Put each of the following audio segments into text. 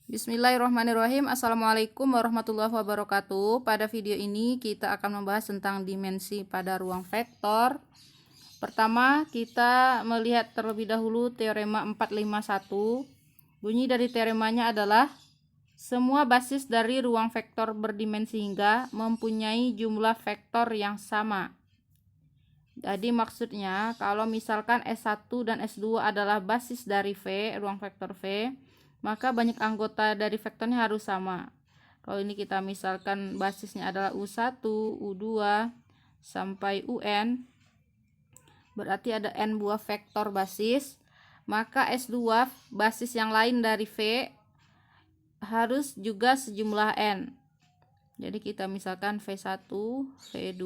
Bismillahirrahmanirrahim. Assalamualaikum warahmatullahi wabarakatuh. Pada video ini kita akan membahas tentang dimensi pada ruang vektor. Pertama, kita melihat terlebih dahulu teorema 451. Bunyi dari teoremanya adalah semua basis dari ruang vektor berdimensi hingga mempunyai jumlah vektor yang sama. Jadi maksudnya kalau misalkan S1 dan S2 adalah basis dari V, ruang vektor V, maka banyak anggota dari vektornya harus sama. Kalau ini kita misalkan basisnya adalah U1, U2 sampai UN, berarti ada N buah vektor basis, maka S2 basis yang lain dari V harus juga sejumlah N. Jadi kita misalkan V1, V2,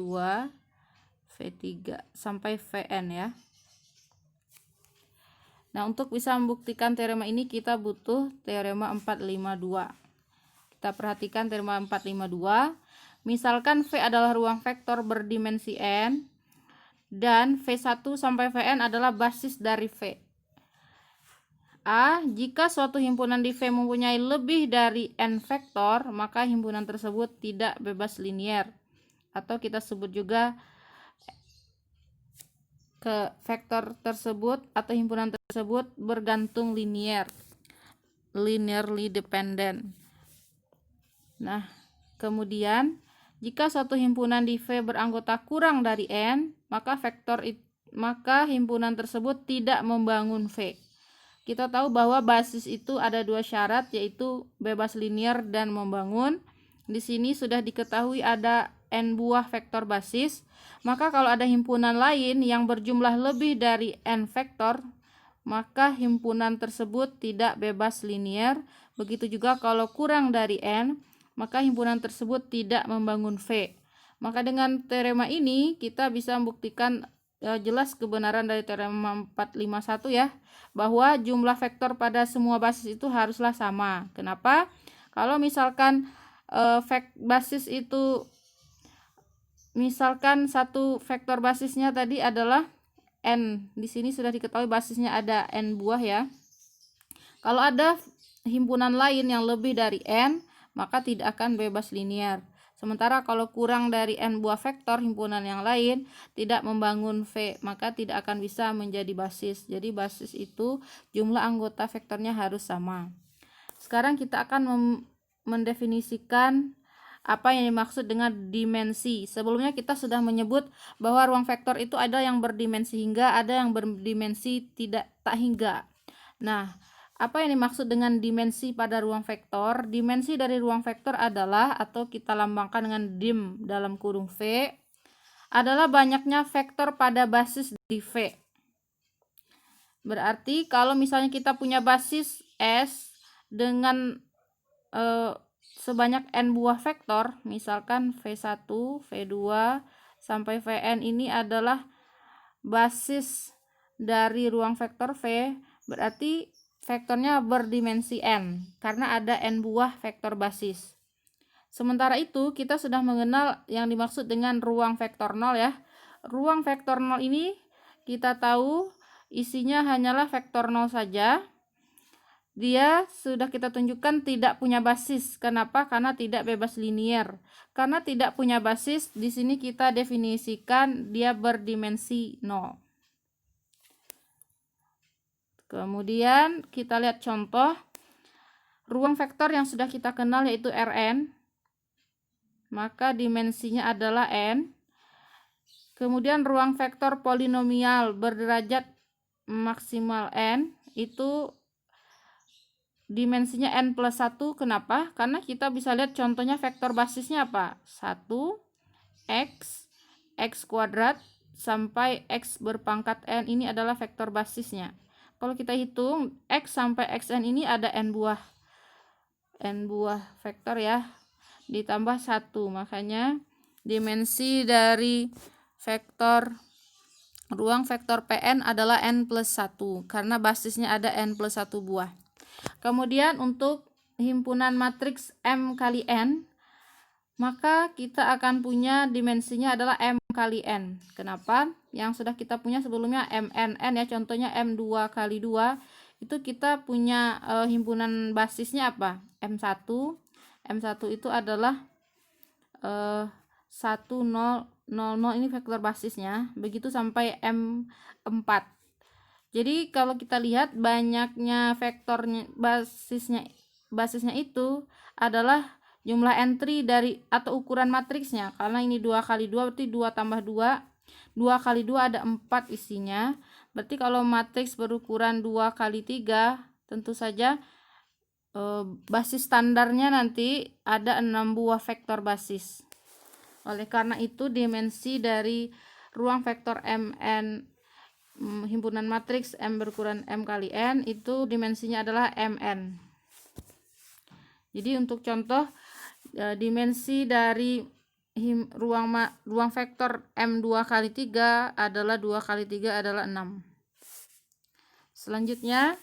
V3 sampai Vn ya. Nah, untuk bisa membuktikan teorema ini kita butuh teorema 452. Kita perhatikan teorema 452. Misalkan V adalah ruang vektor berdimensi N dan V1 sampai Vn adalah basis dari V. A. Jika suatu himpunan di V mempunyai lebih dari N vektor, maka himpunan tersebut tidak bebas linier. Atau kita sebut juga ke vektor tersebut atau himpunan tersebut bergantung linier, linearly dependent. Nah, kemudian jika suatu himpunan di V beranggota kurang dari N, maka himpunan tersebut tidak membangun V. Kita tahu bahwa basis itu ada dua syarat, yaitu bebas linier dan membangun. Di sini sudah diketahui ada N buah vektor basis, maka kalau ada himpunan lain yang berjumlah lebih dari N vektor, maka himpunan tersebut tidak bebas linier. Begitu juga kalau kurang dari N, maka himpunan tersebut tidak membangun V. Maka dengan teorema ini kita bisa membuktikan jelas kebenaran dari teorema 451 ya, bahwa jumlah vektor pada semua basis itu haruslah sama. Kenapa? Kalau misalkan basis itu, misalkan satu vektor basisnya tadi adalah N, di sini sudah diketahui basisnya ada N buah ya. Kalau ada himpunan lain yang lebih dari N, maka tidak akan bebas linier. Sementara kalau kurang dari N buah vektor himpunan yang lain tidak membangun V, maka tidak akan bisa menjadi basis. Jadi basis itu jumlah anggota vektornya harus sama. Sekarang kita akan mendefinisikan apa yang dimaksud dengan dimensi. Sebelumnya kita sudah menyebut bahwa ruang vektor itu ada yang berdimensi hingga, ada yang berdimensi tak hingga. Nah, apa yang dimaksud dengan dimensi pada ruang vektor? Dimensi dari ruang vektor adalah, atau kita lambangkan dengan dim dalam kurung V, adalah banyaknya vektor pada basis di V. Berarti kalau misalnya kita punya basis S dengan sebanyak N buah vektor, misalkan V1, V2 sampai Vn ini adalah basis dari ruang vektor V, berarti vektornya berdimensi N karena ada N buah vektor basis. Sementara itu kita sudah mengenal yang dimaksud dengan ruang vektor 0 ya. Ruang vektor 0 ini kita tahu isinya hanyalah vektor 0 saja. Dia sudah kita tunjukkan tidak punya basis. Kenapa? Karena tidak bebas linier. Karena tidak punya basis, di sini kita definisikan dia berdimensi 0. Kemudian kita lihat contoh ruang vektor yang sudah kita kenal, yaitu Rn. Maka dimensinya adalah N. Kemudian ruang vektor polinomial berderajat maksimal N itu dimensinya N plus 1. Kenapa? Karena kita bisa lihat contohnya vektor basisnya apa? 1, X, X kuadrat, sampai X berpangkat N. Ini adalah vektor basisnya. Kalau kita hitung, X sampai Xn ini ada N buah vektor ya, ditambah 1. Makanya dimensi dari ruang vektor Pn adalah N plus 1, karena basisnya ada N plus 1 buah. Kemudian untuk himpunan matriks M kali N, maka kita akan punya dimensinya adalah M kali N. Kenapa? Yang sudah kita punya sebelumnya MNN ya, contohnya M2 kali 2 itu kita punya himpunan basisnya apa? M1. M1 itu adalah 1 0 0 0, ini vektor basisnya, begitu sampai M4. Jadi kalau kita lihat banyaknya vektornya basisnya itu adalah jumlah entry dari atau ukuran matriksnya, karena ini 2 kali 2 berarti 2 tambah 2, 2 kali 2 ada 4 isinya. Berarti kalau matriks berukuran 2 kali 3, tentu saja basis standarnya nanti ada 6 buah vektor basis. Oleh karena itu dimensi dari ruang vektor Mn himpunan matriks M berukuran M kali N itu dimensinya adalah Mn. Jadi untuk contoh dimensi dari ruang vektor M2 kali 3 adalah 2 kali 3 adalah 6. Selanjutnya,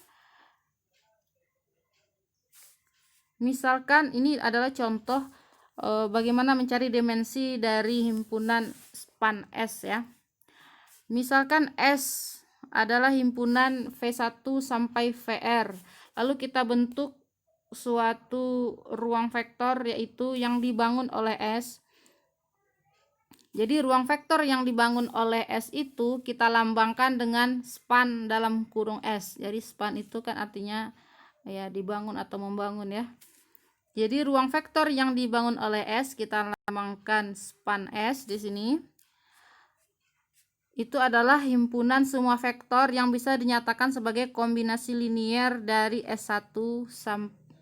misalkan ini adalah contoh bagaimana mencari dimensi dari himpunan span S ya. Misalkan S adalah himpunan V1 sampai VR. Lalu kita bentuk suatu ruang vektor yaitu yang dibangun oleh S. Jadi ruang vektor yang dibangun oleh S itu kita lambangkan dengan span dalam kurung S. Jadi span itu kan artinya ya dibangun atau membangun ya. Jadi ruang vektor yang dibangun oleh S kita lambangkan span S di sini. Itu adalah himpunan semua vektor yang bisa dinyatakan sebagai kombinasi linier dari S1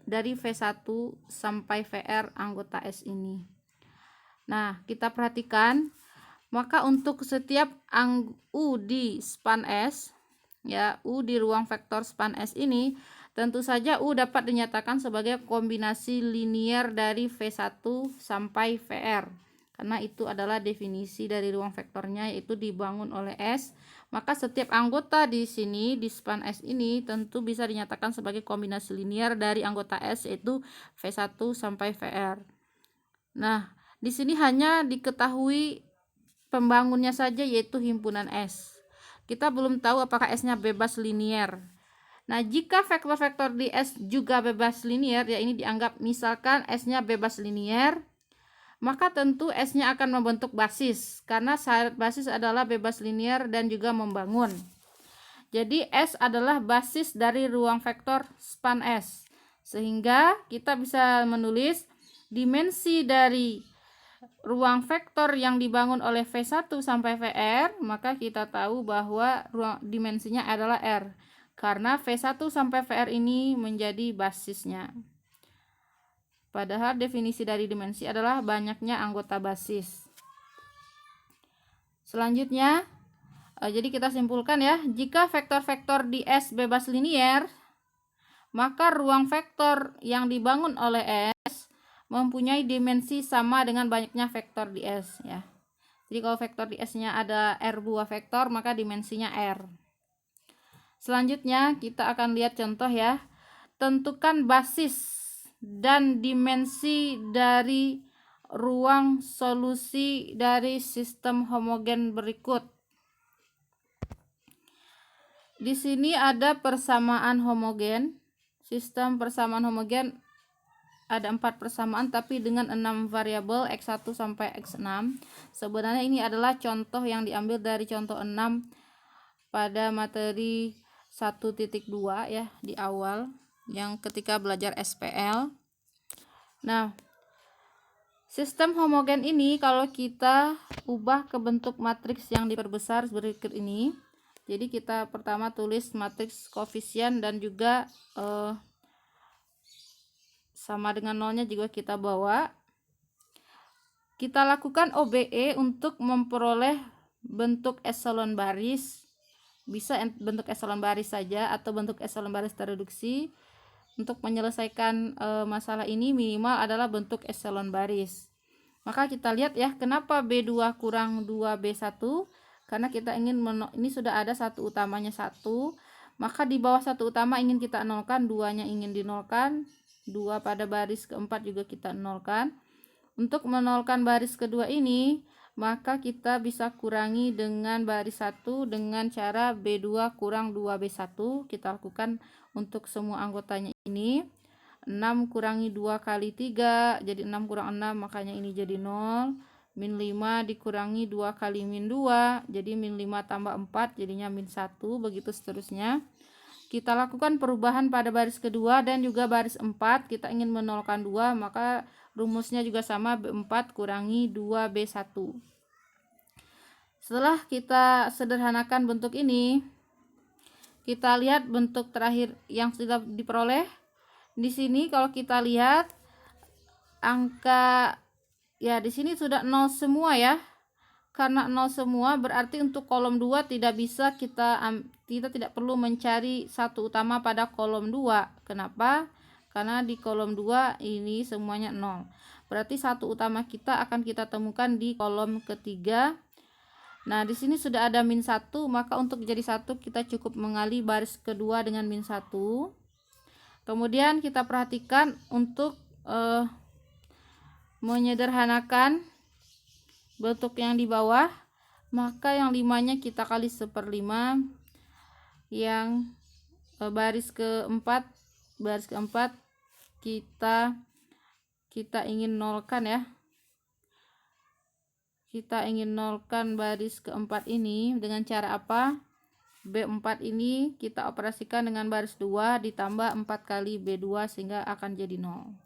dari V1 sampai VR anggota S ini. Nah, kita perhatikan, maka untuk setiap U di span S, ya U di ruang vektor span S ini, tentu saja U dapat dinyatakan sebagai kombinasi linier dari V1 sampai VR. Karena itu adalah definisi dari ruang vektornya, yaitu dibangun oleh S. Maka setiap anggota di sini di span S ini tentu bisa dinyatakan sebagai kombinasi linier dari anggota S, yaitu V1 sampai VR. Nah, di sini hanya diketahui pembangunnya saja, yaitu himpunan S. Kita belum tahu apakah S-nya bebas linier. Nah, jika vektor-vektor di S juga bebas linier, ya ini dianggap misalkan S-nya bebas linier, maka tentu S-nya akan membentuk basis, karena syarat basis adalah bebas linier dan juga membangun. Jadi S adalah basis dari ruang vektor span S. Sehingga kita bisa menulis dimensi dari ruang vektor yang dibangun oleh V1 sampai VR, maka kita tahu bahwa dimensinya adalah R, karena V1 sampai VR ini menjadi basisnya. Padahal definisi dari dimensi adalah banyaknya anggota basis. Selanjutnya, jadi kita simpulkan ya, jika vektor-vektor di S bebas linier, maka ruang vektor yang dibangun oleh S mempunyai dimensi sama dengan banyaknya vektor di S ya. Jadi kalau vektor di S-nya ada R buah vektor, maka dimensinya R. Selanjutnya kita akan lihat contoh ya. Tentukan basis dan dimensi dari ruang solusi dari sistem homogen berikut. Di sini ada persamaan homogen. Sistem persamaan homogen ada 4 persamaan tapi dengan 6 variabel X1 sampai X6. Sebenarnya ini adalah contoh yang diambil dari contoh 6 pada materi 1.2 ya di awal, yang ketika belajar SPL. Nah, sistem homogen ini kalau kita ubah ke bentuk matriks yang diperbesar berikut ini. Jadi kita pertama tulis matriks koefisien dan juga sama dengan nolnya juga kita bawa. Kita lakukan OBE untuk memperoleh bentuk eselon baris. Bisa bentuk eselon baris saja atau bentuk eselon baris tereduksi. Untuk menyelesaikan masalah ini minimal adalah bentuk eselon baris. Maka kita lihat ya, kenapa B2 kurang 2B1? Karena kita ingin ini sudah ada satu utamanya 1, maka di bawah satu utama ingin kita nolkan, 2-nya ingin dinolkan, 2 pada baris keempat juga kita nolkan. Untuk menolkan baris kedua ini, maka kita bisa kurangi dengan baris 1 dengan cara B2 kurang 2B1. Kita lakukan untuk semua anggotanya ini. 6 kurangi 2 kali 3, jadi 6 kurang 6, makanya ini jadi 0. Min 5 dikurangi 2 kali min 2, jadi min 5 tambah 4, jadinya min 1, begitu seterusnya. Kita lakukan perubahan pada baris kedua dan juga baris 4, kita ingin menolkan 2, maka rumusnya juga sama, B4 kurangi 2B1. Setelah kita sederhanakan bentuk ini, kita lihat bentuk terakhir yang sudah diperoleh. Di sini kalau kita lihat angka, ya di sini sudah 0 semua ya. Karena 0 semua berarti untuk kolom 2 tidak bisa kita tidak perlu mencari satu utama pada kolom 2. Kenapa? Karena di kolom 2 ini semuanya 0. Berarti satu utama kita akan kita temukan di kolom ketiga. Nah, di sini sudah ada min 1, maka untuk jadi 1 kita cukup mengali baris kedua dengan min 1. Kemudian kita perhatikan untuk menyederhanakan bentuk yang di bawah, maka yang 5-nya kita kali 1/5, yang baris keempat kita ingin nolkan ya. Kita ingin nolkan baris keempat ini dengan cara apa? B4 ini kita operasikan dengan baris 2 ditambah 4 kali B2 sehingga akan jadi 0.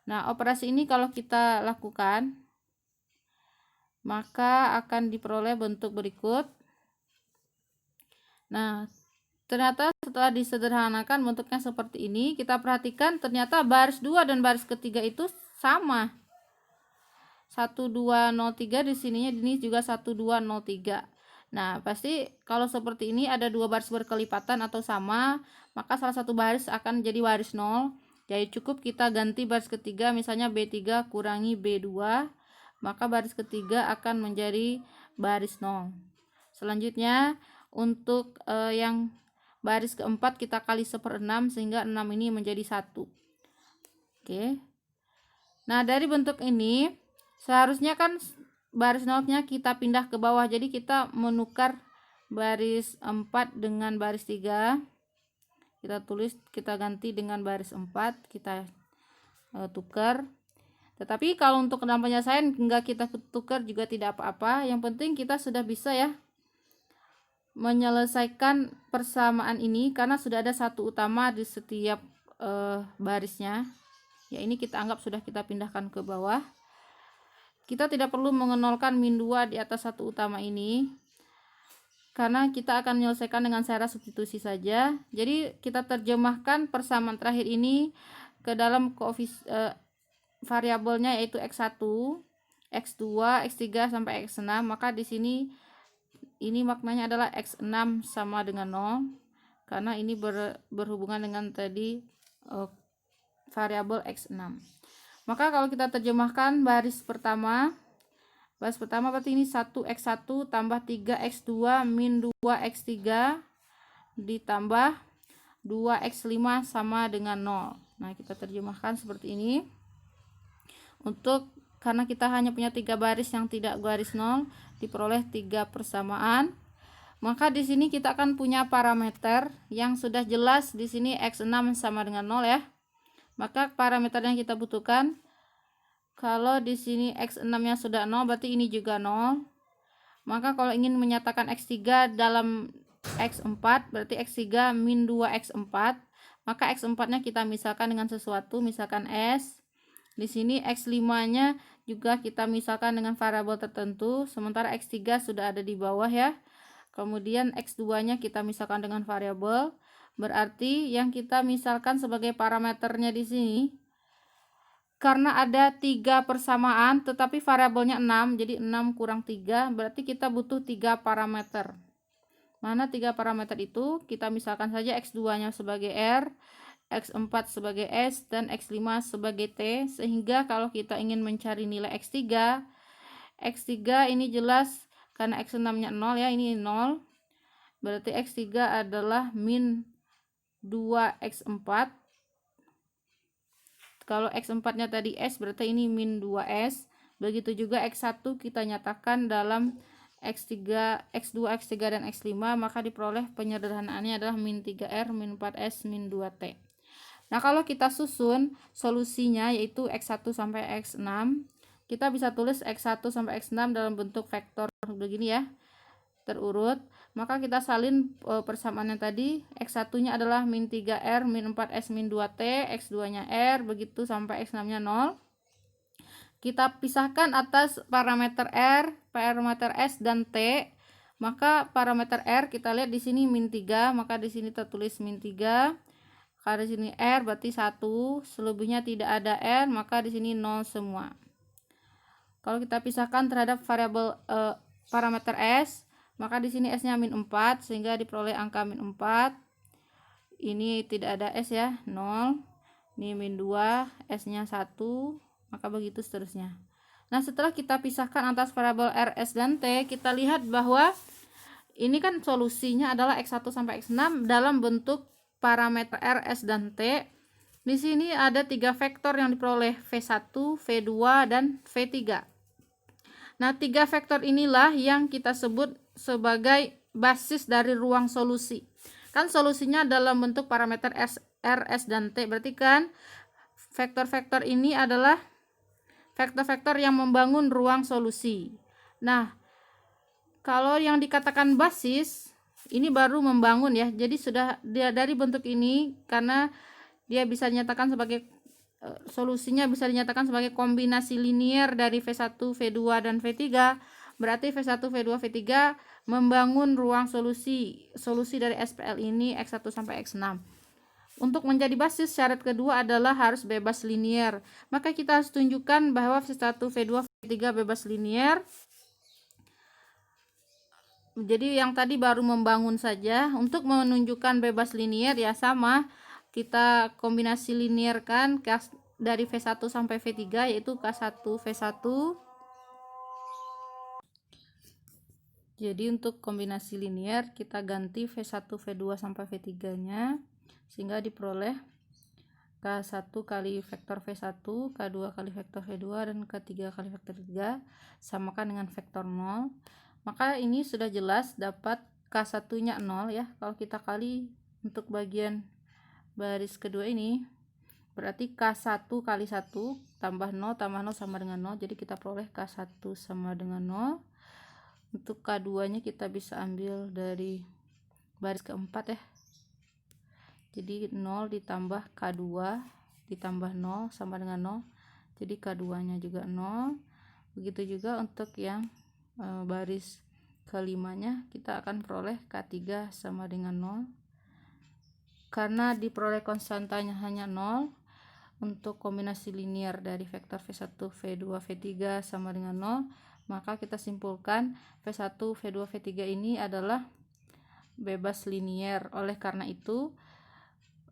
Nah, operasi ini kalau kita lakukan, maka akan diperoleh bentuk berikut. Nah, ternyata setelah disederhanakan bentuknya seperti ini, kita perhatikan ternyata baris 2 dan baris ketiga itu sama. 1203 di sininya ini juga 1203. Nah, pasti kalau seperti ini ada dua baris berkelipatan atau sama, maka salah satu baris akan jadi baris 0. Jadi cukup kita ganti baris ketiga, misalnya B3 kurangi B2, maka baris ketiga akan menjadi baris 0. Selanjutnya untuk yang baris keempat kita kali 1/6 sehingga 6 ini menjadi 1. Oke. Nah, dari bentuk ini seharusnya kan baris 0-nya kita pindah ke bawah, jadi kita menukar baris 4 dengan baris 3. Kita tulis, kita ganti dengan baris 4, kita tukar. Tetapi kalau untuk dalam penyelesaian enggak kita tukar juga tidak apa-apa, yang penting kita sudah bisa ya menyelesaikan persamaan ini karena sudah ada satu utama di setiap barisnya. Ya, ini kita anggap sudah kita pindahkan ke bawah. Kita tidak perlu mengenolkan min 2 di atas satu utama ini, karena kita akan menyelesaikan dengan cara substitusi saja. Jadi kita terjemahkan persamaan terakhir ini ke dalam variabelnya, yaitu x1, x2, x3 sampai x6. Maka di sini ini maknanya adalah x6 sama dengan 0, karena ini berhubungan dengan tadi variabel x6. Maka kalau kita terjemahkan baris pertama berarti ini 1x1 tambah 3x2 min 2x3 ditambah 2x5 sama dengan 0. Nah, kita terjemahkan seperti ini. Karena kita hanya punya 3 baris yang tidak baris 0, diperoleh 3 persamaan. Maka di sini kita akan punya parameter yang sudah jelas. Di sini x6 sama dengan 0 ya. Maka parameter yang kita butuhkan, kalau di sini x6-nya sudah 0, berarti ini juga 0. Maka kalau ingin menyatakan x3 dalam x4, berarti x3 min 2x4. Maka x4-nya kita misalkan dengan sesuatu, misalkan s. Di sini x5-nya juga kita misalkan dengan variabel tertentu, sementara x3 sudah ada di bawah ya. Kemudian x2-nya kita misalkan dengan variabel. Berarti yang kita misalkan sebagai parameternya di sini, karena ada 3 persamaan tetapi variabelnya 6, jadi 6 kurang 3, berarti kita butuh 3 parameter. Mana 3 parameter itu? Kita misalkan saja x2-nya sebagai r, x4 sebagai s, dan x5 sebagai t, sehingga kalau kita ingin mencari nilai x3 ini jelas karena x6-nya 0 ya, ini 0. Berarti x3 adalah min 2x4. Kalau x4-nya tadi s, berarti ini min 2s. Begitu juga X1 kita nyatakan dalam X3, X2, X3, dan X5, maka diperoleh penyederhanaannya adalah min 3R, min 4S, min 2T. Nah, kalau kita susun solusinya yaitu X1 sampai X6, kita bisa tulis X1 sampai X6 dalam bentuk vektor begini ya, terurut. Maka kita salin persamaannya tadi. X1-nya adalah min 3R, min 4S, min 2T, X2-nya R, begitu sampai X6-nya 0. Kita pisahkan atas parameter R, parameter S, dan T. Maka parameter R kita lihat di sini min 3, maka di sini tertulis min 3. Karena di sini R berarti 1, selebihnya tidak ada R, maka di sini 0 semua. Kalau kita pisahkan terhadap variabel parameter S, maka di sini S-nya min 4 sehingga diperoleh angka min 4. Ini tidak ada S ya, 0. Ini min 2, S-nya 1, maka begitu seterusnya. Nah, setelah kita pisahkan atas variabel R, S, dan T, kita lihat bahwa ini kan solusinya adalah X1 sampai X6 dalam bentuk parameter R, S, dan T. Di sini ada 3 vektor yang diperoleh, V1, V2, dan V3. Nah, 3 vektor inilah yang kita sebut sebagai basis dari ruang solusi. Kan solusinya dalam bentuk parameter R, S, dan T. Berarti kan vektor-vektor ini adalah vektor-vektor yang membangun ruang solusi. Nah, kalau yang dikatakan basis, ini baru membangun ya. Jadi sudah dia dari bentuk ini, karena dia bisa dinyatakan sebagai solusinya bisa dinyatakan sebagai kombinasi linier dari V1, V2, dan V3. Berarti V1, V2, V3 membangun ruang solusi dari SPL ini X1 sampai X6. Untuk menjadi basis, syarat kedua adalah harus bebas linier. Maka kita harus tunjukkan bahwa V1, V2, V3 bebas linier. Jadi yang tadi baru membangun saja. Untuk menunjukkan bebas linier ya sama, kita kombinasi linierkan dari V1 sampai V3 yaitu K1 V1. Jadi untuk kombinasi linier kita ganti V1 V2 sampai V3 nya sehingga diperoleh K1 kali vektor V1, K2 kali vektor V2, dan K3 kali vektor 3 samakan dengan vektor 0. Maka ini sudah jelas dapat K1 nya 0 ya. Kalau kita kali untuk bagian baris kedua ini berarti K1 kali 1 tambah 0 sama dengan 0. Jadi kita peroleh K1 sama dengan 0. Untuk K2 nya kita bisa ambil dari baris keempat ya. Jadi 0 ditambah K2 ditambah 0 sama dengan 0. Jadi K2 nya juga 0. Begitu juga untuk yang baris kelimanya kita akan peroleh K3 sama dengan 0. Karena diperoleh konstantanya hanya 0, untuk kombinasi linier dari vektor V1, V2, V3 sama dengan 0, maka kita simpulkan V1, V2, V3 ini adalah bebas linier. Oleh karena itu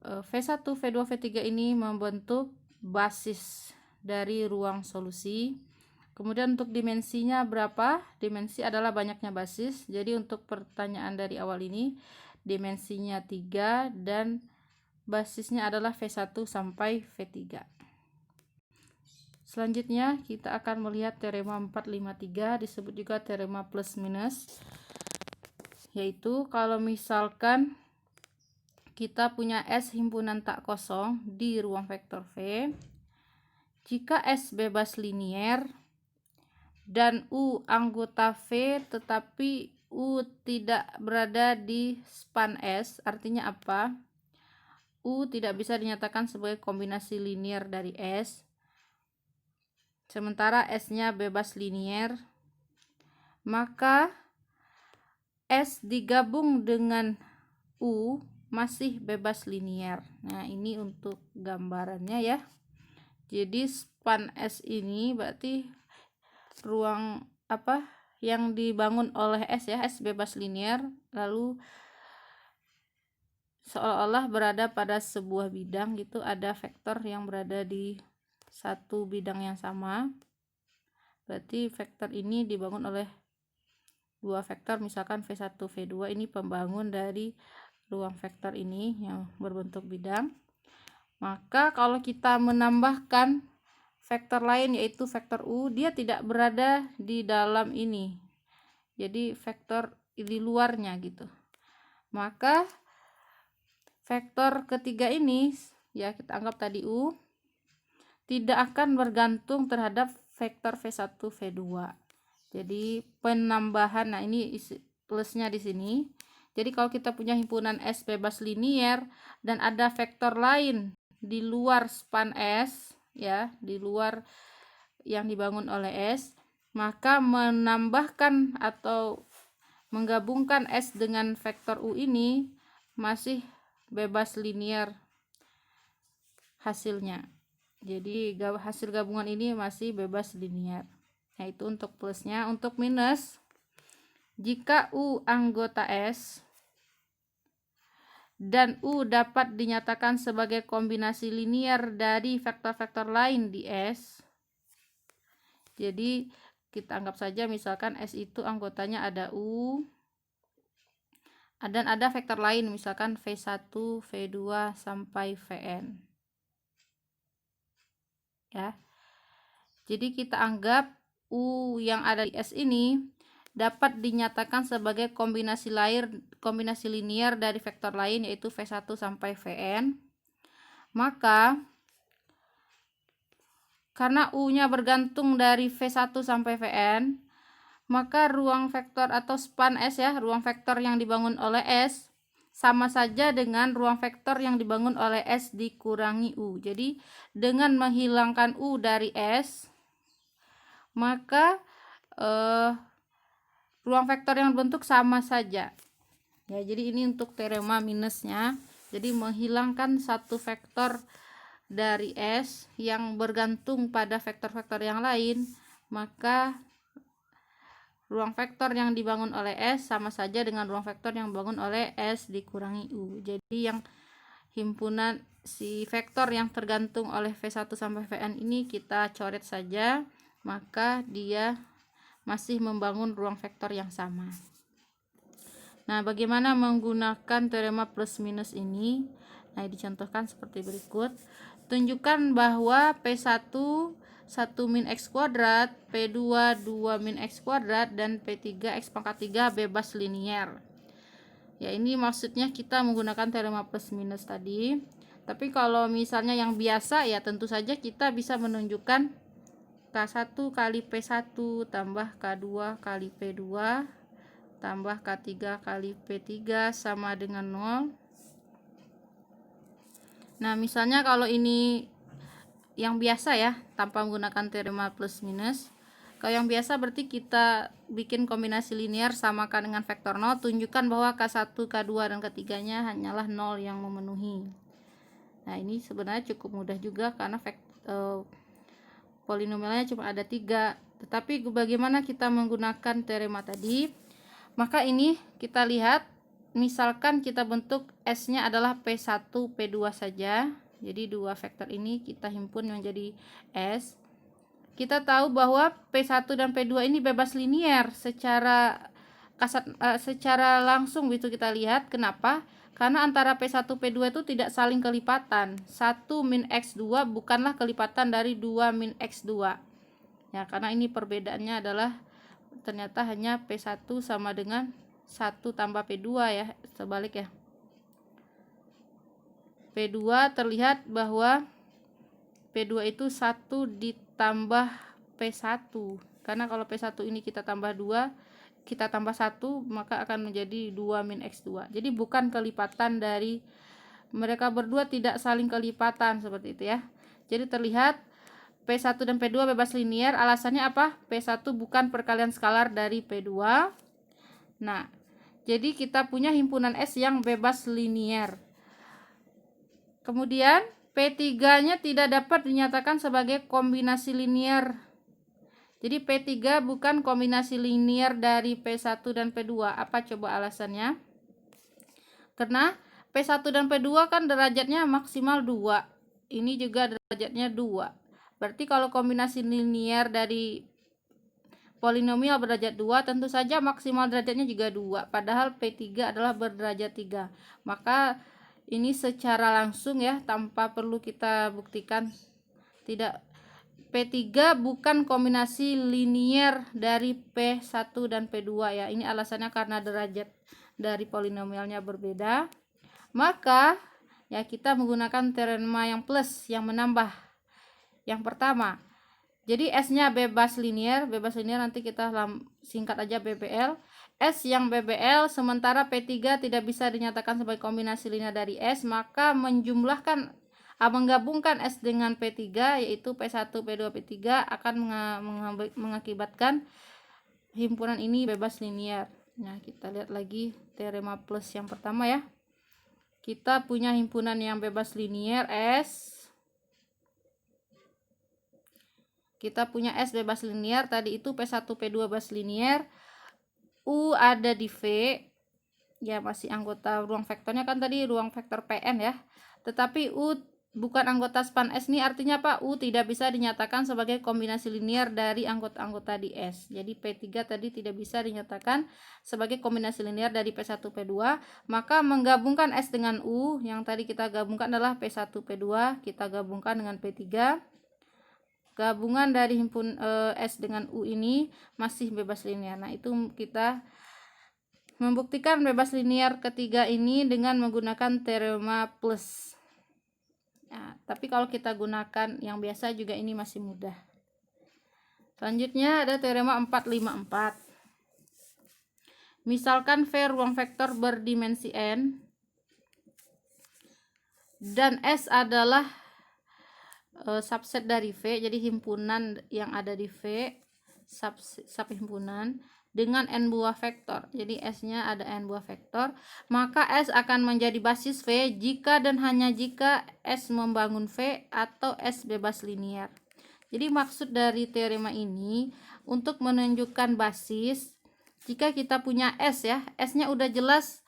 V1, V2, V3 ini membentuk basis dari ruang solusi. Kemudian untuk dimensinya berapa? Dimensi adalah banyaknya basis. Jadi untuk pertanyaan dari awal ini dimensinya 3 dan basisnya adalah V1 sampai V3. Selanjutnya kita akan melihat teorema 453, disebut juga teorema plus minus, yaitu kalau misalkan kita punya S himpunan tak kosong di ruang vektor V, jika S bebas linier dan U anggota V tetapi U tidak berada di span S, artinya apa? U tidak bisa dinyatakan sebagai kombinasi linier dari S, sementara S-nya bebas linier, maka S digabung dengan U masih bebas linier. Nah, ini untuk gambarannya ya. Jadi span S ini berarti ruang apa yang dibangun oleh S ya, S bebas linier, lalu seolah-olah berada pada sebuah bidang gitu, ada vektor yang berada di satu bidang yang sama. Berarti vektor ini dibangun oleh dua vektor, misalkan V1, V2 ini pembangun dari ruang vektor ini yang berbentuk bidang. Maka kalau kita menambahkan vektor lain yaitu vektor U, dia tidak berada di dalam ini. Jadi vektor di luarnya gitu. Maka vektor ketiga ini ya kita anggap tadi U tidak akan bergantung terhadap vektor V1, V2. Jadi penambahan, nah ini plusnya di sini. Jadi kalau kita punya himpunan S bebas linier dan ada vektor lain di luar span S ya, di luar yang dibangun oleh S, maka menambahkan atau menggabungkan S dengan vektor U ini masih bebas linier hasilnya. Jadi hasil gabungan ini masih bebas linier. Nah, itu untuk plusnya. Untuk minus, jika U anggota S dan U dapat dinyatakan sebagai kombinasi linier dari vektor-vektor lain di S. Jadi kita anggap saja misalkan S itu anggotanya ada U dan ada vektor lain misalkan V1, V2 sampai Vn. Ya. Jadi kita anggap U yang ada di S ini dapat dinyatakan sebagai kombinasi linier dari vektor lain yaitu V1 sampai Vn. Maka karena U-nya bergantung dari V1 sampai Vn, maka ruang vektor atau span S ya, ruang vektor yang dibangun oleh S sama saja dengan ruang vektor yang dibangun oleh S dikurangi U. Jadi dengan menghilangkan U dari S, maka ruang vektor yang dibentuk sama saja. Ya, jadi ini untuk teorema minusnya. Jadi menghilangkan satu vektor dari S yang bergantung pada vektor-vektor yang lain, maka ruang vektor yang dibangun oleh S sama saja dengan ruang vektor yang dibangun oleh S dikurangi U. Jadi yang himpunan si vektor yang tergantung oleh V1 sampai Vn ini kita coret saja, maka dia masih membangun ruang vektor yang sama. Nah, bagaimana menggunakan teorema plus minus ini? Nah, dicontohkan seperti berikut. Tunjukkan bahwa P1 1 min X kuadrat, P2 2 min X kuadrat, dan P3 X pangkat 3 bebas linier. Ya, ini maksudnya kita menggunakan teorema plus minus tadi. Tapi kalau misalnya yang biasa ya tentu saja kita bisa menunjukkan K1 kali P1 tambah K2 kali P2 tambah K3 kali P3 sama dengan 0. Nah, misalnya kalau ini yang biasa ya, tanpa menggunakan teorema plus minus. Kalau yang biasa berarti kita bikin kombinasi linier samakan dengan vektor 0, tunjukkan bahwa K1, K2, dan K3-nya hanyalah 0 yang memenuhi. Nah, ini sebenarnya cukup mudah juga karena polinomialnya cuma ada 3. Tetapi bagaimana kita menggunakan teorema tadi? Maka ini kita lihat, misalkan kita bentuk S-nya adalah P1, P2 saja. Jadi dua vektor ini kita himpun menjadi S. Kita tahu bahwa P1 dan P2 ini bebas linier secara langsung gitu kita lihat. Kenapa? Karena antara P1 P2 itu tidak saling kelipatan. 1 min X2 bukanlah kelipatan dari 2 min X2. Ya, karena ini perbedaannya adalah ternyata hanya P1 sama dengan 1 tambah P2 ya, sebalik ya. P2 terlihat bahwa P2 itu 1 ditambah P1. Karena kalau P1 ini kita tambah 2, kita tambah 1, maka akan menjadi 2 min X2. Jadi bukan kelipatan dari mereka berdua, tidak saling kelipatan seperti itu ya. Jadi terlihat P1 dan P2 bebas linier. Alasannya apa? P1 bukan perkalian skalar dari P2. Nah, jadi kita punya himpunan S yang bebas linier. Kemudian P3-nya tidak dapat dinyatakan sebagai kombinasi linier. Jadi P3 bukan kombinasi linier dari P1 dan P2. Apa coba alasannya? Karena P1 dan P2 kan derajatnya maksimal 2. Ini juga derajatnya 2. Berarti kalau kombinasi linier dari polinomial berderajat 2, tentu saja maksimal derajatnya juga 2. Padahal P3 adalah berderajat 3. Maka ini secara langsung ya, tanpa perlu kita buktikan, tidak P3 bukan kombinasi linier dari P1 dan P2 ya. Ini alasannya karena derajat dari polinomialnya berbeda. Maka ya kita menggunakan teorema yang plus, yang menambah. Yang pertama, jadi S-nya bebas linier nanti kita singkat aja BBL. S yang BBL sementara P3 tidak bisa dinyatakan sebagai kombinasi linier dari S, maka menggabungkan S dengan P3 yaitu P1, P2, P3 akan mengakibatkan himpunan ini bebas linier. Nah, kita lihat lagi teorema plus yang pertama ya. Kita punya himpunan yang bebas linier S. Kita punya S bebas linier, tadi itu P1, P2 bebas linier. U ada di V. Ya, masih anggota ruang vektornya kan tadi ruang vektor Pn ya. Tetapi U bukan anggota span S, ini artinya apa? U tidak bisa dinyatakan sebagai kombinasi linier dari anggota-anggota di S. Jadi P3 tadi tidak bisa dinyatakan sebagai kombinasi linier dari P1, P2. Maka menggabungkan S dengan U, yang tadi kita gabungkan adalah P1, P2, kita gabungkan dengan P3. Gabungan dari S dengan U ini masih bebas linier. Nah, itu kita membuktikan bebas linier ketiga ini dengan menggunakan teorema plus. Nah, tapi kalau kita gunakan yang biasa juga ini masih mudah. Selanjutnya ada teorema 454. Misalkan V ruang vektor berdimensi n dan S adalah subset dari V, jadi himpunan yang ada di V subhimpunan dengan n buah vektor. Jadi S-nya ada n buah vektor, maka S akan menjadi basis V jika dan hanya jika S membangun V atau S bebas linier. Jadi maksud dari teorema ini untuk menunjukkan basis, jika kita punya S ya, S-nya udah jelas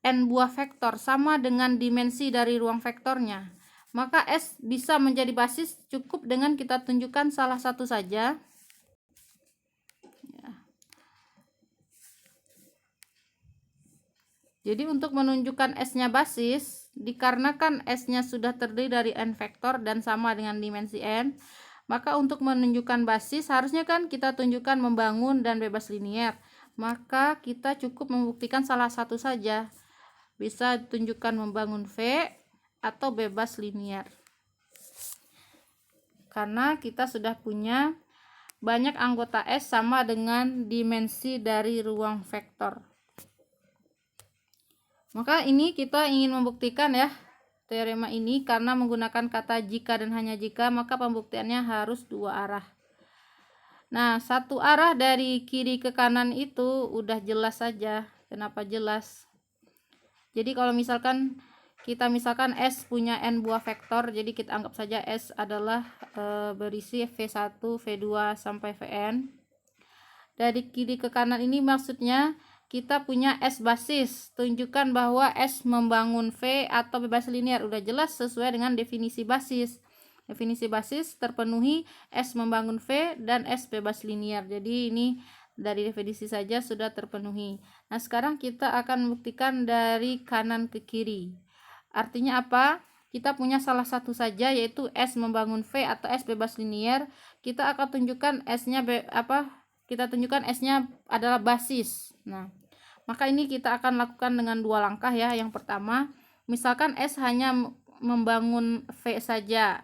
n buah vektor sama dengan dimensi dari ruang vektornya, maka S bisa menjadi basis cukup dengan kita tunjukkan salah satu saja. Jadi untuk menunjukkan S-nya basis, dikarenakan S-nya sudah terdiri dari n vektor dan sama dengan dimensi n, maka untuk menunjukkan basis harusnya kan kita tunjukkan membangun dan bebas linier. Maka kita cukup membuktikan salah satu saja. Bisa tunjukkan membangun V atau bebas linier. Karena kita sudah punya banyak anggota S sama dengan dimensi dari ruang vektor. Maka ini kita ingin membuktikan ya teorema ini, karena menggunakan kata jika dan hanya jika, maka pembuktiannya harus dua arah. Nah, satu arah dari kiri ke kanan itu udah jelas saja. Kenapa jelas? Jadi kalau misalkan S punya n buah vektor, jadi kita anggap saja S adalah berisi V1, V2 sampai Vn. Dari kiri ke kanan ini maksudnya kita punya S basis, tunjukkan bahwa S membangun V atau bebas linier. Udah jelas sesuai dengan definisi basis. Definisi basis terpenuhi S membangun V dan S bebas linier. Jadi ini dari definisi saja sudah terpenuhi. Nah, sekarang kita akan membuktikan dari kanan ke kiri. Artinya apa? Kita punya salah satu saja, yaitu S membangun V atau S bebas linier. Kita akan tunjukkan S-nya kita tunjukkan S-nya adalah basis. Nah, maka ini kita akan lakukan dengan dua langkah ya. Yang pertama, misalkan S hanya membangun V saja.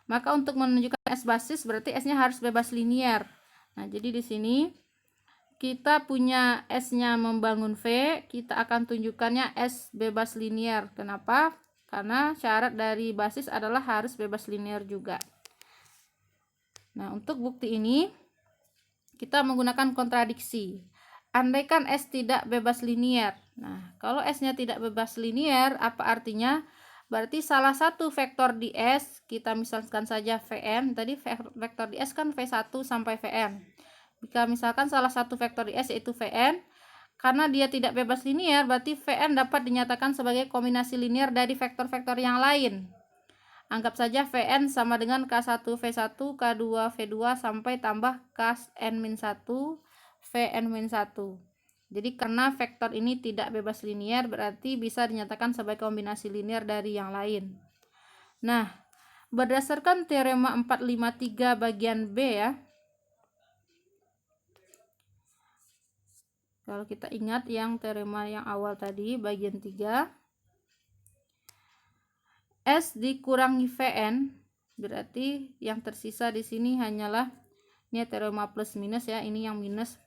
Maka untuk menunjukkan S basis berarti S-nya harus bebas linier. Nah, jadi di sini kita punya S-nya membangun V, kita akan tunjukkannya S bebas linier. Kenapa? Karena syarat dari basis adalah harus bebas linier juga. Nah, untuk bukti ini kita menggunakan kontradiksi. Andaikan S tidak bebas linier. Nah, kalau S-nya tidak bebas linier, apa artinya? Berarti salah satu vektor di S, kita misalkan saja Vn, tadi vektor di S kan V1 sampai Vn. Jika misalkan salah satu vektor di S yaitu Vn, karena dia tidak bebas linier, berarti Vn dapat dinyatakan sebagai kombinasi linier dari vektor-vektor yang lain. Anggap saja Vn sama dengan K1 V1, K2 V2 sampai tambah Kn-1 Vn-1. Jadi karena vektor ini tidak bebas linier, berarti bisa dinyatakan sebagai kombinasi linier dari yang lain. Nah, berdasarkan teorema 453 bagian B ya. Kalau kita ingat yang teorema yang awal tadi bagian 3, S dikurangi Vn berarti yang tersisa di sini hanyalah ini teorema plus minus ya, ini yang minus.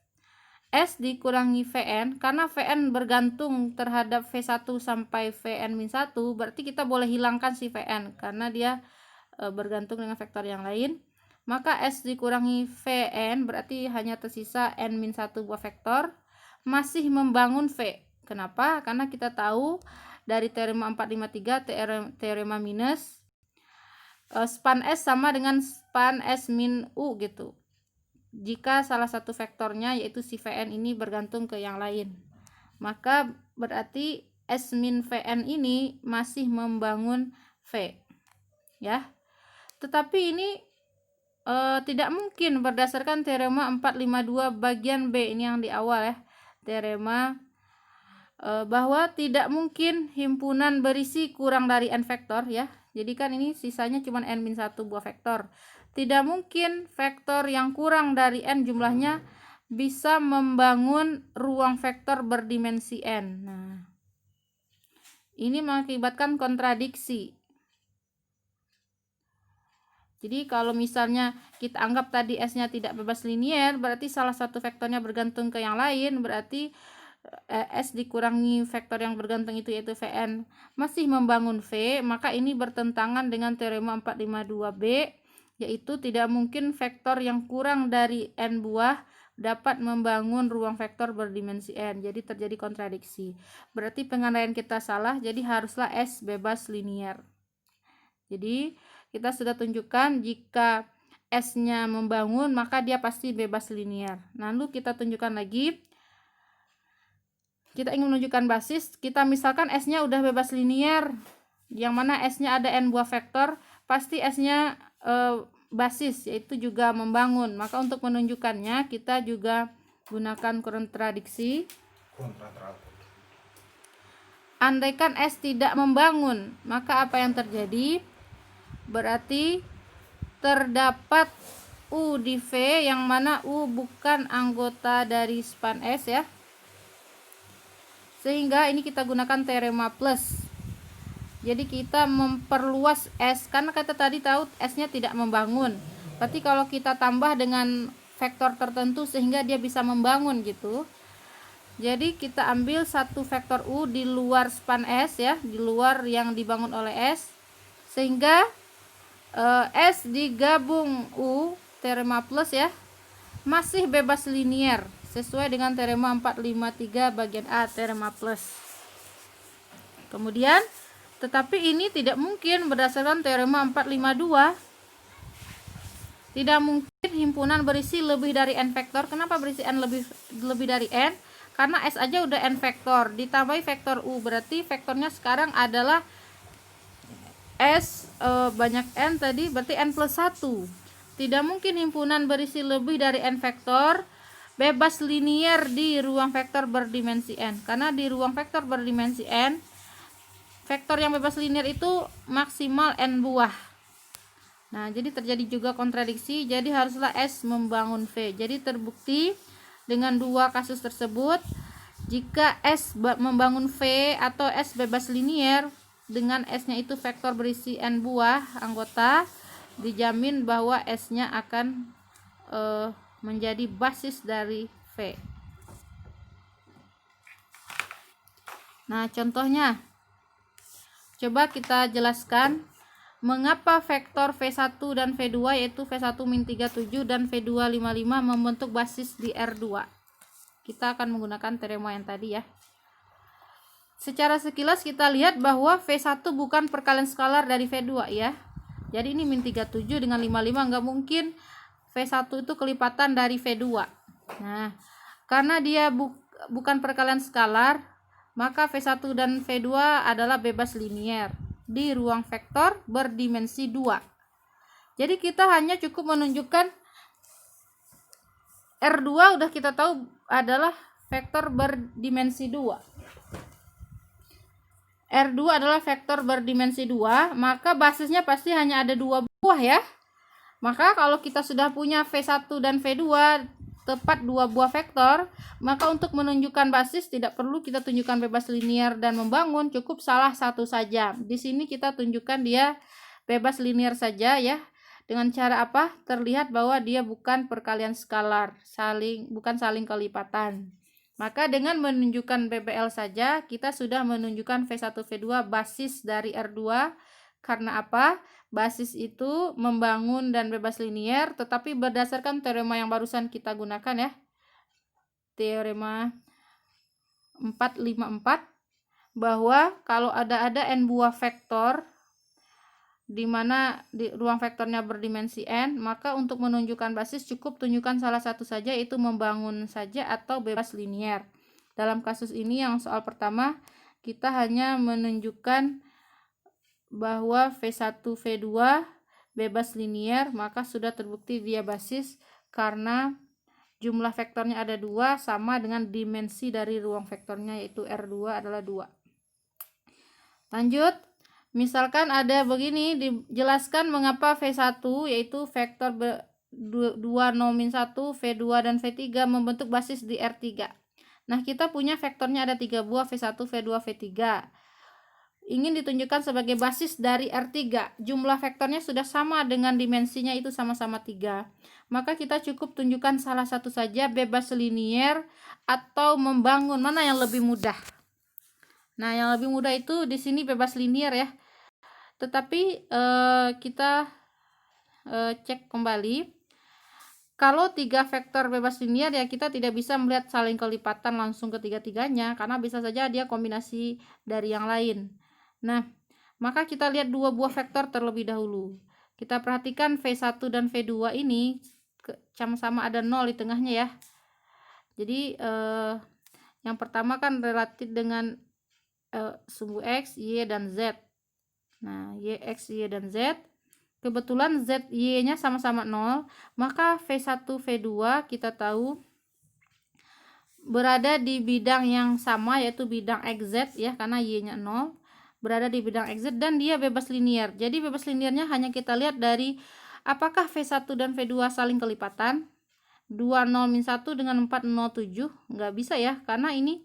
S dikurangi Vn, karena Vn bergantung terhadap V1 sampai Vn-1, berarti kita boleh hilangkan si Vn karena dia bergantung dengan vektor yang lain. Maka S dikurangi Vn berarti hanya tersisa N-1 buah vektor, masih membangun V. Kenapa? Karena kita tahu dari teorema 453, teorema minus, span S sama dengan span S min U gitu. Jika salah satu vektornya yaitu si Vn ini bergantung ke yang lain, maka berarti S min Vn ini masih membangun V ya. Tetapi ini tidak mungkin berdasarkan teorema 452 bagian B, ini yang di awal ya, teorema bahwa tidak mungkin himpunan berisi kurang dari n vektor ya. Jadi kan ini sisanya cuma n-1 buah vektor. Tidak mungkin vektor yang kurang dari n jumlahnya bisa membangun ruang vektor berdimensi n. Nah, ini mengakibatkan kontradiksi. Jadi kalau misalnya kita anggap tadi S-nya tidak bebas linier, berarti salah satu vektornya bergantung ke yang lain, berarti S dikurangi vektor yang bergantung itu yaitu Vn masih membangun V, maka ini bertentangan dengan teorema 452B, yaitu tidak mungkin vektor yang kurang dari n buah dapat membangun ruang vektor berdimensi n. Jadi terjadi kontradiksi. Berarti pengandaian kita salah, jadi haruslah S bebas linier. Jadi kita sudah tunjukkan jika S-nya membangun maka dia pasti bebas linier. Lalu kita tunjukkan lagi, kita ingin menunjukkan basis, kita misalkan S-nya udah bebas linier, yang mana S-nya ada n buah vektor, pasti S-nya basis, yaitu juga membangun. Maka untuk menunjukkannya kita juga gunakan kontradiksi. Andaikan S tidak membangun, maka apa yang terjadi? Berarti terdapat U di V, yang mana U bukan anggota dari span S ya. Sehingga ini kita gunakan teorema plus. Jadi kita memperluas S, karena kita tadi tahu S-nya tidak membangun. Berarti kalau kita tambah dengan vektor tertentu sehingga dia bisa membangun gitu. Jadi kita ambil satu vektor U di luar span S ya, di luar yang dibangun oleh S, sehingga S digabung U, teorema plus ya, masih bebas linier sesuai dengan teorema 453 bagian A, teorema plus. Kemudian tetapi ini tidak mungkin berdasarkan teorema 452. Tidak mungkin himpunan berisi lebih dari n vektor. Kenapa berisi n lebih dari n? Karena S aja udah n vektor, ditambahi vektor U, berarti vektornya sekarang adalah S banyak n tadi, berarti n plus 1. Tidak mungkin himpunan berisi lebih dari n vektor bebas linier di ruang vektor berdimensi n, karena di ruang vektor berdimensi n vektor yang bebas linier itu maksimal n buah. Nah, jadi terjadi juga kontradiksi, jadi haruslah S membangun V. Jadi terbukti dengan dua kasus tersebut, jika S membangun V atau S bebas linier dengan S-nya itu vektor berisi n buah anggota, dijamin bahwa S-nya akan menjadi basis dari V. Nah, contohnya coba kita jelaskan mengapa vektor V1 dan V2 yaitu V1-37 dan V2-55 membentuk basis di R2. Kita akan menggunakan teorema yang tadi ya. Secara sekilas kita lihat bahwa V1 bukan perkalian skalar dari V2 ya. Jadi ini -37 dengan 55 nggak mungkin V1 itu kelipatan dari V2. Nah, karena dia bukan perkalian skalar, maka V1 dan V2 adalah bebas linier di ruang vektor berdimensi 2. Jadi kita hanya cukup menunjukkan R2 udah kita tahu adalah vektor berdimensi 2. R2 adalah vektor berdimensi 2, maka basisnya pasti hanya ada 2 buah ya. Maka kalau kita sudah punya V1 dan V2 tepat 2 buah vektor, maka untuk menunjukkan basis tidak perlu kita tunjukkan bebas linier dan membangun, cukup salah satu saja. Di sini kita tunjukkan dia bebas linier saja ya. Dengan cara apa? Terlihat bahwa dia bukan perkalian skalar, bukan saling kelipatan. Maka dengan menunjukkan BBL saja, kita sudah menunjukkan V1, V2 basis dari R2. Karena apa? Basis itu membangun dan bebas linier, tetapi berdasarkan teorema yang barusan kita gunakan ya. Teorema 454, bahwa kalau ada n buah vektor, di mana di ruang vektornya berdimensi n, maka untuk menunjukkan basis cukup tunjukkan salah satu saja, yaitu membangun saja atau bebas linier. Dalam kasus ini yang soal pertama, kita hanya menunjukkan bahwa V1, V2 bebas linier, maka sudah terbukti dia basis karena jumlah vektornya ada 2 sama dengan dimensi dari ruang vektornya, yaitu R2 adalah 2. Lanjut. Misalkan ada begini, dijelaskan mengapa V1 yaitu vektor 2, 0, 1, V2 dan V3 membentuk basis di R3. Nah, kita punya vektornya ada 3 buah, V1, V2, V3. Ingin ditunjukkan sebagai basis dari R3. Jumlah vektornya sudah sama dengan dimensinya, itu sama-sama 3. Maka kita cukup tunjukkan salah satu saja, bebas linier atau membangun. Mana yang lebih mudah? Nah, yang lebih mudah itu di sini bebas linier ya. Tetapi kita cek kembali, kalau 3 vektor bebas linier ya kita tidak bisa melihat saling kelipatan langsung ketiga-tiganya, karena bisa saja dia kombinasi dari yang lain. Nah, maka kita lihat 2 buah vektor terlebih dahulu. Kita perhatikan V1 dan V2 ini sama-sama ada 0 di tengahnya ya. Jadi yang pertama kan relatif dengan sumbu X, Y, dan Z. Nah, Y, X, Y, dan Z. Kebetulan Z, Y-nya sama-sama 0. Maka V1, V2 kita tahu berada di bidang yang sama, yaitu bidang XZ ya, karena Y-nya 0. Berada di bidang XZ dan dia bebas linier. Jadi bebas liniernya hanya kita lihat dari apakah V1 dan V2 saling kelipatan. 2, 0, 1 dengan 4, 0, 7. Nggak bisa ya, karena ini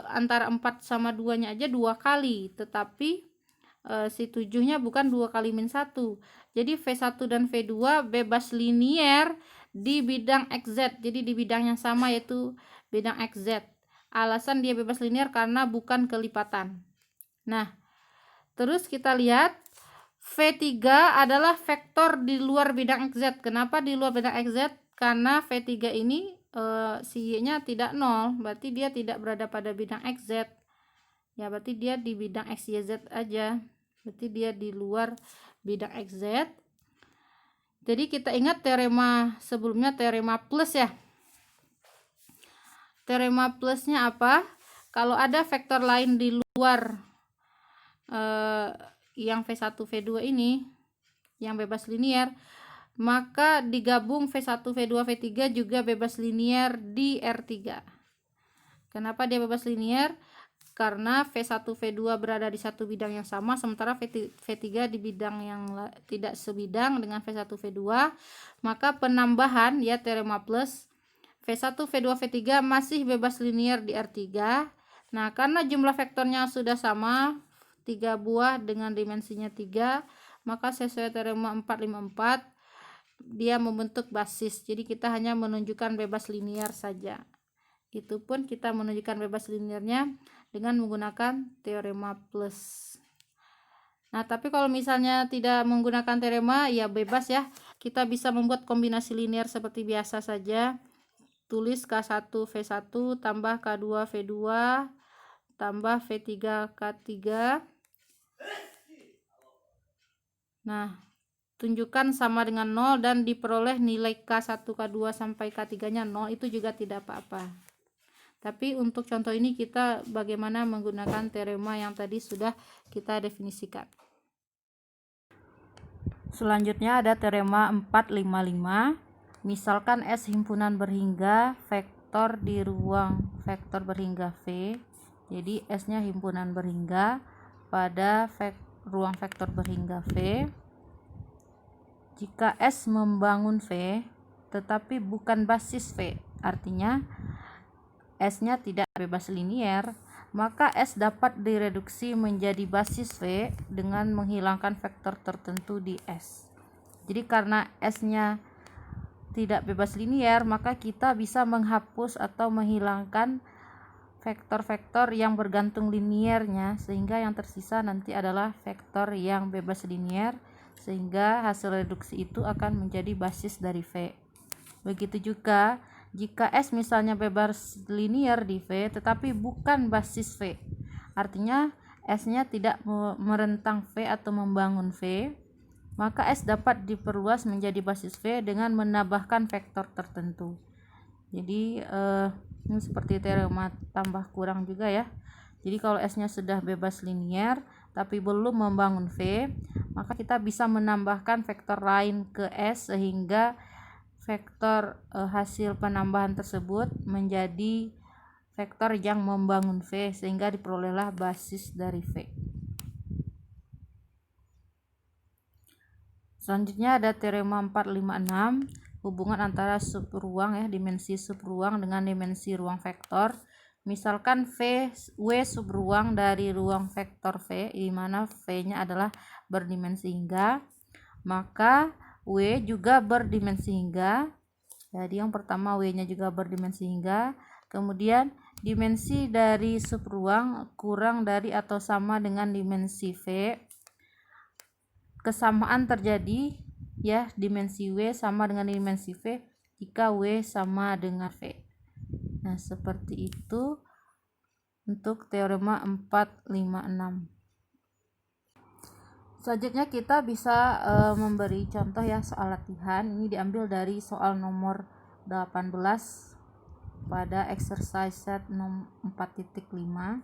antara 4 sama 2-nya aja 2 kali. Tetapi si 7-nya bukan 2 kali min 1. Jadi V1 dan V2 bebas linier di bidang XZ. Jadi di bidang yang sama, yaitu bidang XZ. Alasan dia bebas linier karena bukan kelipatan. Nah, terus kita lihat V3 adalah vektor di luar bidang XZ. Kenapa di luar bidang XZ? Karena V3 ini si Y-nya tidak 0, berarti dia tidak berada pada bidang XZ. Ya, berarti dia di bidang XYZ aja. Berarti dia di luar bidang XZ. Jadi kita ingat teorema sebelumnya, teorema plus ya. Teorema plusnya apa? Kalau ada vektor lain di luar yang V1, V2 ini, yang bebas linier, maka digabung V1, V2, V3 juga bebas linier di R3. Kenapa dia bebas linier? Karena V1, V2 berada di satu bidang yang sama, sementara V3 di bidang yang tidak sebidang dengan V1, V2. Maka penambahan ya, teorema plus, V1, V2, V3 masih bebas linier di R3. Nah, karena jumlah vektornya sudah sama, 3 buah dengan dimensinya 3, maka sesuai teorema 454 dia membentuk basis. Jadi kita hanya menunjukkan bebas linier saja. Itu pun kita menunjukkan bebas liniernya dengan menggunakan teorema plus. Nah, tapi kalau misalnya tidak menggunakan teorema, ya bebas ya. Kita bisa membuat kombinasi linier seperti biasa saja. Tulis K1 V1 tambah K2 V2 tambah V3 K3. Nah, tunjukkan sama dengan 0 dan diperoleh nilai K1, K2 sampai K3-nya 0, itu juga tidak apa-apa. Tapi untuk contoh ini kita bagaimana menggunakan teorema yang tadi sudah kita definisikan. Selanjutnya ada teorema 455. Misalkan S himpunan berhingga vektor di ruang vektor berhingga V Jadi S-nya himpunan berhingga pada ruang vektor berhingga V. Jika S membangun V tetapi bukan basis V, artinya S-nya tidak bebas linier, maka S dapat direduksi menjadi basis V dengan menghilangkan vektor tertentu di S. Jadi karena S-nya tidak bebas linier, maka kita bisa menghapus atau menghilangkan vektor-vektor yang bergantung liniernya, sehingga yang tersisa nanti adalah vektor yang bebas linier, sehingga hasil reduksi itu akan menjadi basis dari V. Begitu juga jika S misalnya bebas linier di V tetapi bukan basis V, artinya S-nya tidak merentang V atau membangun V, maka S dapat diperluas menjadi basis V dengan menambahkan vektor tertentu. Jadi ini seperti teorema tambah kurang juga ya. Jadi kalau S-nya sudah bebas linier tapi belum membangun V, maka kita bisa menambahkan vektor lain ke S sehingga vektor hasil penambahan tersebut menjadi vektor yang membangun V, sehingga diperolehlah basis dari V. Selanjutnya ada teorema 456, hubungan antara subruang ya, dimensi subruang dengan dimensi ruang vektor. Misalkan W subruang dari ruang vektor V, di mana V-nya adalah berdimensi hingga, maka W juga berdimensi hingga. Jadi yang pertama W-nya juga berdimensi hingga. Kemudian dimensi dari subruang kurang dari atau sama dengan dimensi V. Kesamaan terjadi ya, dimensi W sama dengan dimensi V jika W sama dengan V. Nah, seperti itu untuk teorema 456. Selanjutnya kita bisa memberi contoh ya soal latihan. Ini diambil dari soal nomor 18 pada exercise set 4.5.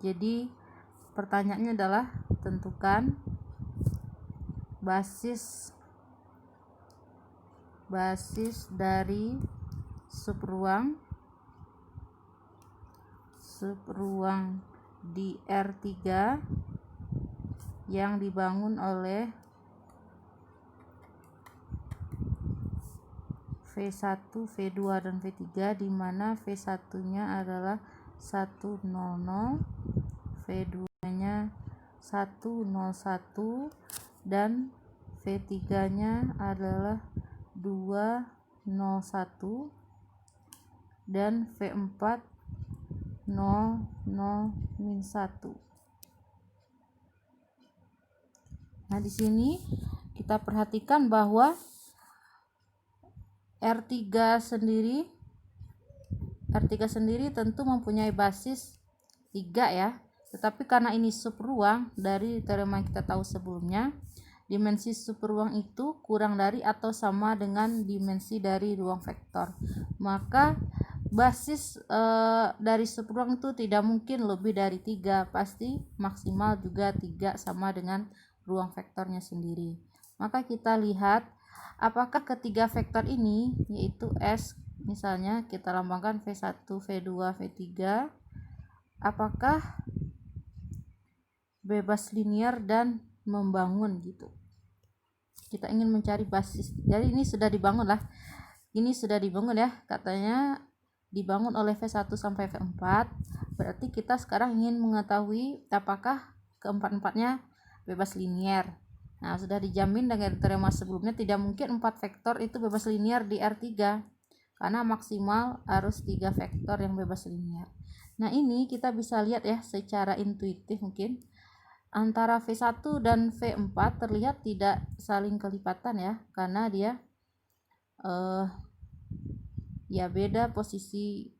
Jadi pertanyaannya adalah tentukan basis dari subruang di R3 yang dibangun oleh V1, V2 dan V3, di mana V1-nya adalah 100, V2-nya 101 dan V3-nya adalah 201 dan V4 0,0-1. Nah, di sini kita perhatikan bahwa R3 sendiri tentu mempunyai basis 3 ya. Tetapi karena ini subruang dari teorema yang kita tahu sebelumnya, dimensi subruang itu kurang dari atau sama dengan dimensi dari ruang vektor. Maka basis dari subruang itu tidak mungkin lebih dari 3, pasti maksimal juga 3 sama dengan ruang vektornya sendiri. Maka kita lihat apakah ketiga vektor ini, yaitu S, misalnya kita lambangkan V1, V2, V3, apakah bebas linier dan membangun gitu. Kita ingin mencari basis. Jadi ini sudah dibangun lah. Ini sudah dibangun ya, katanya dibangun oleh V1 sampai V4. Berarti kita sekarang ingin mengetahui apakah keempat-empatnya bebas linier. Nah, sudah dijamin dengan teorema sebelumnya tidak mungkin 4 vektor itu bebas linier di R3 karena maksimal harus 3 vektor yang bebas linier. Nah, ini kita bisa lihat ya secara intuitif, mungkin antara V1 dan V4 terlihat tidak saling kelipatan ya, karena dia ya beda posisi.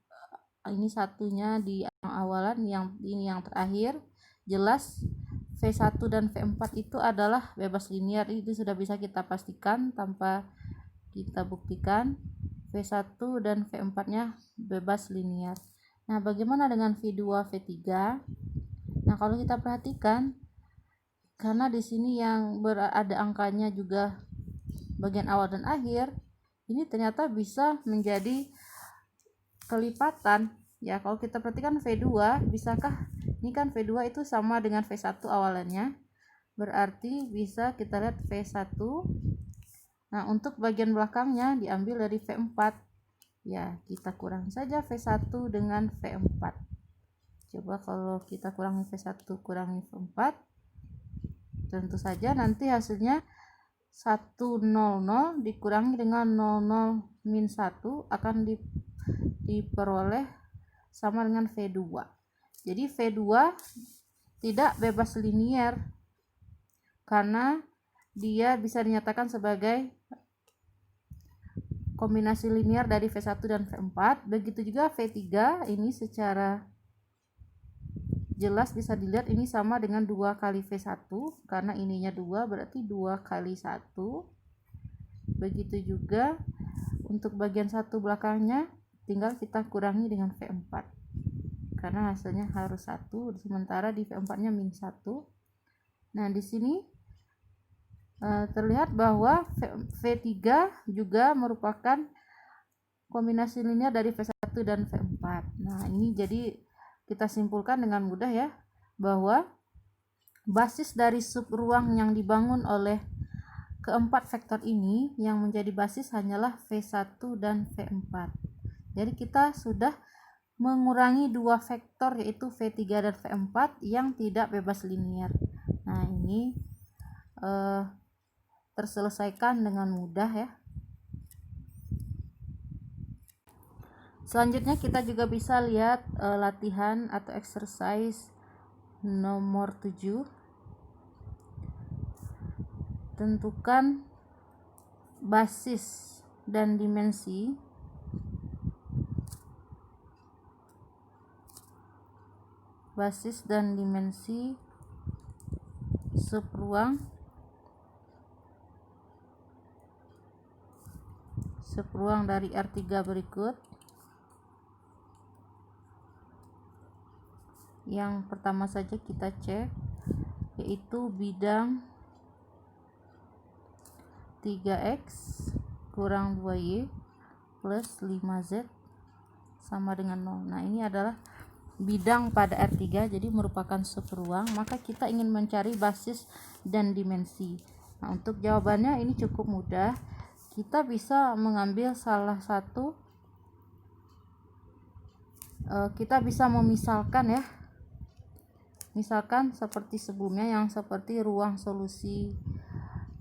Ini satunya di awalan, yang ini yang terakhir. Jelas V1 dan V4 itu adalah bebas linier, itu sudah bisa kita pastikan tanpa kita buktikan. V1 dan V4-nya bebas linier. Nah, bagaimana dengan V2, V3? Nah, kalau kita perhatikan, karena di sini yang ada angkanya juga bagian awal dan akhir, ini ternyata bisa menjadi kelipatan Ya, kalau kita perhatikan V2, bisakah ini kan V2 itu sama dengan V1 awalannya. Berarti bisa kita lihat V1. Nah, untuk bagian belakangnya diambil dari V4. Ya, kita kurangi saja V1 dengan V4. Coba kalau kita kurangi V1 kurangi V4, tentu saja nanti hasilnya 100 dikurangi dengan 00-1 akan diperoleh sama dengan V2. Jadi V2 tidak bebas linier karena dia bisa dinyatakan sebagai kombinasi linear dari V1 dan V4. Begitu juga V3, ini secara jelas bisa dilihat ini sama dengan 2 kali V1 karena ininya 2, berarti 2 kali 1. Begitu juga untuk bagian satu belakangnya tinggal kita kurangi dengan V4 karena hasilnya harus 1, sementara di V4 nya -1. Nah, di sini terlihat bahwa V3 juga merupakan kombinasi linear dari V1 dan V4. Nah, ini jadi kita simpulkan dengan mudah ya, bahwa basis dari subruang yang dibangun oleh keempat vektor ini yang menjadi basis hanyalah V1 dan V4. Jadi kita sudah mengurangi dua vektor yaitu V3 dan V4 yang tidak bebas linier. Nah, ini terselesaikan dengan mudah ya. Selanjutnya kita juga bisa lihat latihan atau exercise nomor 7. Tentukan basis dan dimensi subruang dari R3 berikut. Yang pertama saja kita cek, yaitu bidang 3x kurang 2y plus 5z sama dengan 0. Nah, ini adalah bidang pada R3, jadi merupakan subruang. Maka kita ingin mencari basis dan dimensi. Nah, untuk jawabannya ini cukup mudah. Kita bisa mengambil salah satu, kita bisa memisalkan ya. Misalkan seperti sebelumnya, yang seperti ruang solusi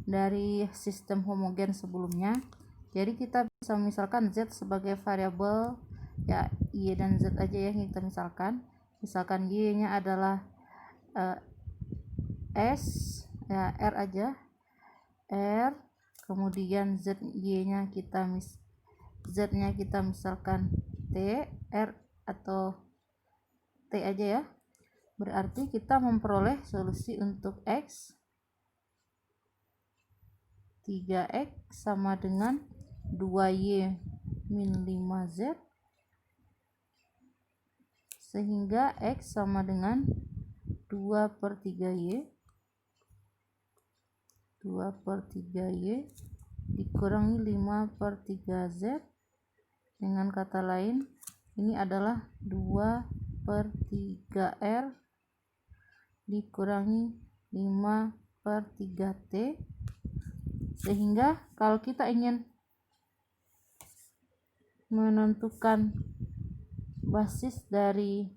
dari sistem homogen sebelumnya. Jadi kita bisa misalkan Z sebagai variabel ya, Y dan Z aja ya kita misalkan. Misalkan Y nya adalah S ya, R aja, R, kemudian Z nya kita misalkan T, R atau T aja ya. Berarti kita memperoleh solusi untuk X 3x sama dengan 2y min 5z, sehingga x sama dengan 2/3y dikurangi 5/3z. Dengan kata lain, ini adalah 2/3r dikurangi 5/3t. Sehingga kalau kita ingin menentukan basis dari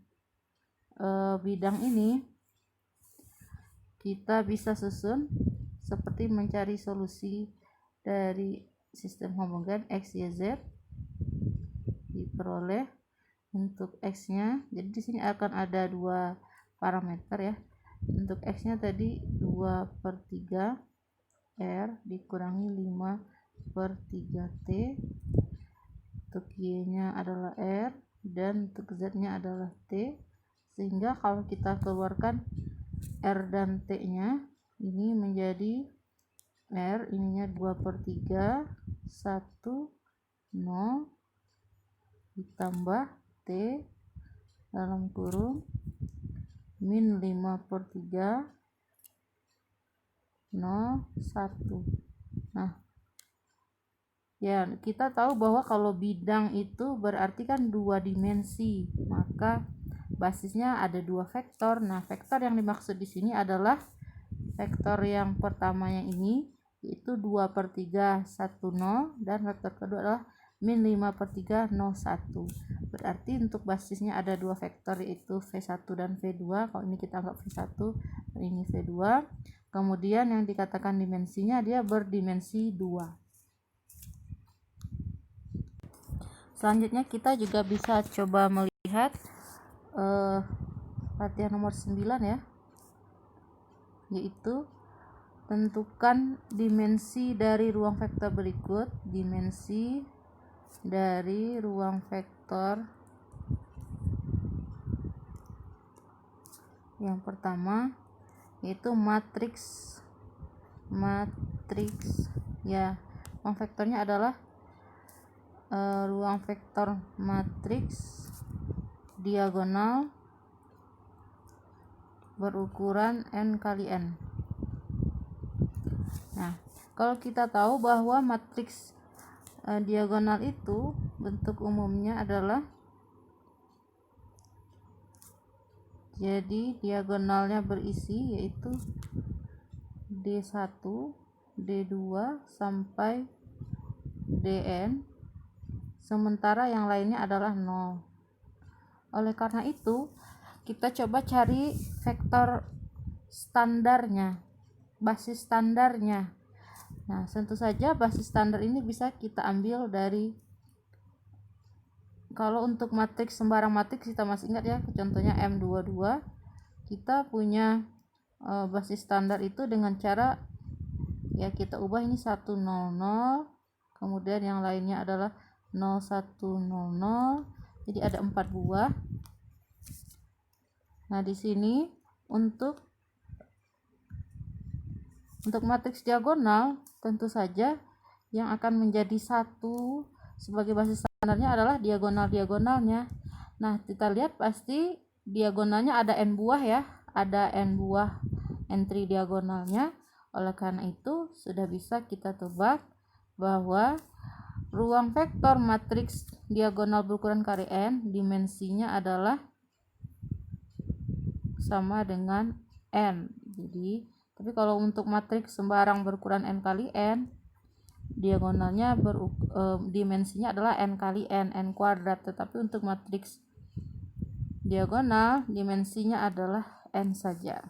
bidang ini, kita bisa susun seperti mencari solusi dari sistem homogen X, Y, Z. Diperoleh untuk X nya, jadi di sini akan ada dua parameter ya. Untuk X nya tadi 2/3 R dikurangi 5/3T. Untuk Y nya adalah R dan untuk Z nya adalah T. Sehingga kalau kita keluarkan R dan T nya, ini menjadi R ininya 2/3 1 0 ditambah T dalam kurung min 5/3 0 1. Nah, Ya, kita tahu bahwa kalau bidang itu berarti kan 2 dimensi, maka basisnya ada 2 vektor. Nah, vektor yang dimaksud di sini adalah vektor yang pertamanya ini, yaitu 2/3 1 0, dan vektor kedua adalah min 5/3 0 1. Berarti untuk basisnya ada 2 vektor, yaitu V1 dan V2. Kalau ini kita anggap V1 dan ini V2. Kemudian yang dikatakan dimensinya, dia berdimensi 2. Selanjutnya kita juga bisa coba melihat latihan nomor 9 ya, yaitu tentukan dimensi dari ruang vektor berikut. Dimensi dari ruang vektor yang pertama yaitu matriks ya, ruang vektornya adalah ruang vektor matriks diagonal berukuran n kali n. Nah, kalau kita tahu bahwa matriks diagonal itu bentuk umumnya adalah, jadi diagonalnya berisi yaitu D1, D2 sampai Dn, sementara yang lainnya adalah 0. Oleh karena itu, kita coba cari vektor standarnya, basis standarnya. Nah, tentu saja basis standar ini bisa kita ambil dari, kalau untuk matriks sembarang matriks kita masih ingat ya, contohnya M22, kita punya basis standar itu dengan cara ya kita ubah ini 1 0 0, kemudian yang lainnya adalah 0 1 0 0, jadi ada 4 buah. Nah, di sini untuk matriks diagonal tentu saja yang akan menjadi 1 sebagai basis standarnya adalah diagonal-diagonalnya. Nah, kita lihat pasti diagonalnya ada n buah ya, ada n buah entry diagonalnya. Oleh karena itu sudah bisa kita tebak bahwa ruang vektor matriks diagonal berukuran kari n dimensinya adalah sama dengan n. Jadi, tapi kalau untuk matriks sembarang berukuran n kali n, diagonalnya dimensinya adalah n kali n kuadrat. Tetapi untuk matriks diagonal dimensinya adalah n saja.